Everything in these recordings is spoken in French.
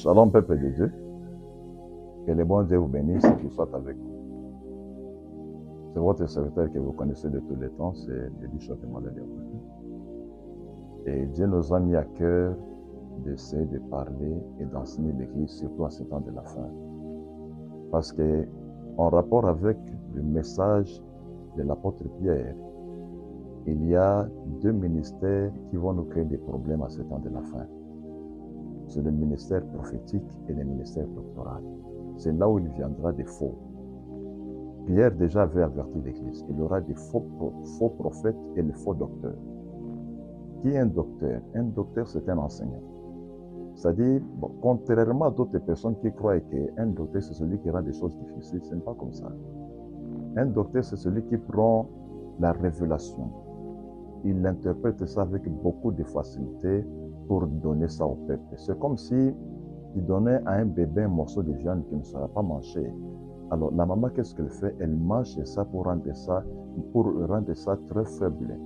Shalom, peuple de Dieu. Que le bon Dieu vous bénisse et qu'il soit avec vous. C'est votre serviteur que vous connaissez de tous les temps, c'est le bishop Emmanuel Yakutu. Et Dieu nous a mis à cœur d'essayer de parler et d'enseigner l'Église, surtout en ces temps de la fin. Parce que, en rapport avec le message de l'apôtre Pierre, il y a deux ministères qui vont nous créer des problèmes à ces temps de la fin. C'est le ministère prophétique et le ministère doctoral. C'est là où il viendra des faux. Pierre déjà avait averti l'Église. Il y aura des faux prophètes et les faux docteurs. Qui est un docteur? Un docteur, c'est un enseignant. C'est-à-dire, bon, contrairement à d'autres personnes qui croient qu'un docteur, c'est celui qui rend des choses difficiles, ce n'est pas comme ça. Un docteur, c'est celui qui prend la révélation. Il interprète ça avec beaucoup de facilité pour donner ça au peuple. C'est comme si il donnait à un bébé un morceau de viande qui ne sera pas mangé. Alors, la maman, qu'est-ce qu'elle fait? Elle mange ça pour rendre ça très faible.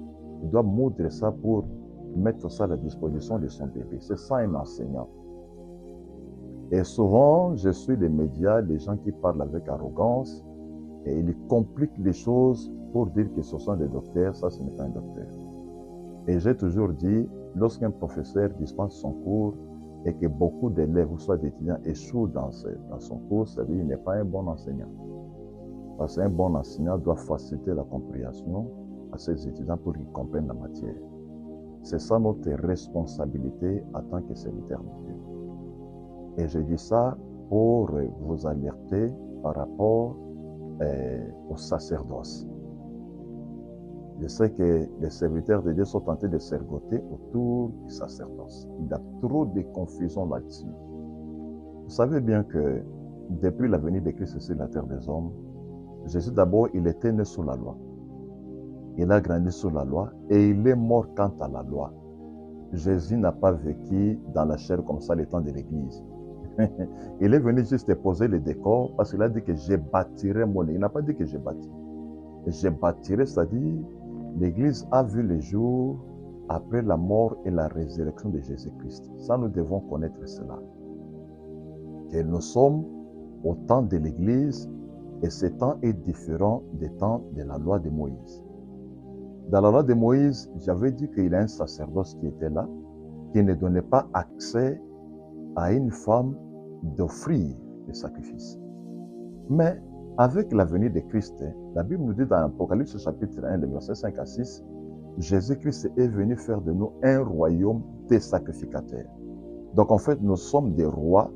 Elle doit moudre ça pour mettre ça à la disposition de son bébé. C'est ça un enseignant. Et souvent, je suis les médias, les gens qui parlent avec arrogance, et ils compliquent les choses pour dire que ce sont des docteurs. Ça, ce n'est pas un docteur. Et j'ai toujours dit, lorsqu'un professeur dispense son cours et que beaucoup d'élèves ou soit d'étudiants échouent dans son cours, ça veut dire qu'il n'est pas un bon enseignant. Parce qu'un bon enseignant doit faciliter la compréhension à ses étudiants pour qu'ils comprennent la matière. C'est ça notre responsabilité en tant que serviteur de Dieu. Et je dis ça pour vous alerter par rapport au sacerdoce. Je sais que les serviteurs de Dieu sont tentés de s'ergoter autour du sacerdoce. Il y a trop de confusion là-dessus. Vous savez bien que depuis la venue de Christ sur la terre des hommes, Jésus d'abord, il était né sous la loi. Il a grandi sous la loi et il est mort quant à la loi. Jésus n'a pas vécu dans la chair comme ça le temps de l'Église. Il est venu juste poser le décor parce qu'il a dit que je bâtirai mon Église. Il n'a pas dit que je bâtis. Je bâtirai, c'est-à-dire l'Église a vu le jour après la mort et la résurrection de Jésus-Christ. Ça, nous devons connaître cela. Que nous sommes au temps de l'Église et ce temps est différent des temps de la loi de Moïse. Dans la loi de Moïse, j'avais dit qu'il y a un sacerdoce qui était là, qui ne donnait pas accès à une femme d'offrir des sacrifices. Mais avec la venue de Christ, la Bible nous dit dans Apocalypse chapitre 1, les versets 5 à 6, Jésus-Christ est venu faire de nous un royaume des sacrificateurs. Donc en fait, nous sommes des rois